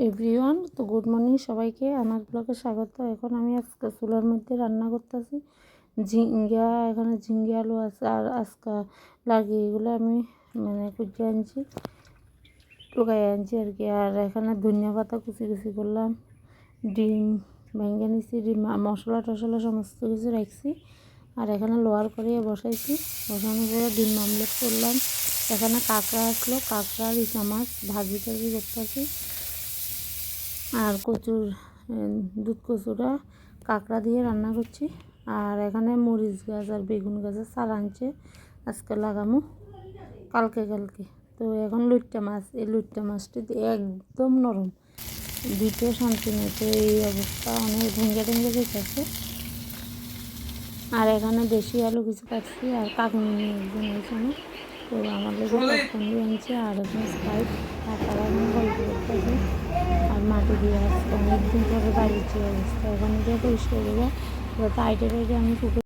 Everyone, তো good morning সবাইকে। আমার ব্লগে স্বাগত। এখন আমি আজকে চুলার মধ্যে রান্না করতেছি ঝিঙ্গা। এখানে ঝিঙ্গা আলু আছে আর আজকা লাগিয়ে এগুলো আমি কুচিয়ে আনছি, টুকাই আনছি আর কি। আর এখানে ধনিয়া পাতা কুচি কুচি করলাম, ডিম ভেঙে নিছি, ডিম মশলা টশলা সমস্ত কিছু রাখছি। আর এখানে লোয়ার করে বসাইছি, বসানোর পরে ডিম আমলেট করলাম। এখানে কাঁকড়া আসলো, কাঁকড়া আর ইচা মাছ ভাজি টাজি করতেছি। আর কচুর দুধ কচুটা কাঁকড়া দিয়ে রান্না করছি। আর এখানে মরিচ গাছ আর বেগুন গাছের চারা আনছে, আজকে লাগামো কালকে। তো এখন লুট্টা মাছ, এই লুট্টা মাছটি একদম নরম, দিতে শান্তি নেই। তো এই অবস্থা, অনেক ভেঙে যেতেছে। আর এখানে দেশি আলু কিছু কাটছি। আর কাকুনি একজন এখানে, তো আমার লোকের পপকর্ন দিয়ে আনছে। আর এখানে স্প্রাইট, আর তারা এখানে গল্প করতেছে। আর মাটি দিয়ে আসছে, অনেকদিন পরে বাড়ির যে অবস্থা, ওখানে গিয়ে পরিষ্কার করবো। টাইটে আমি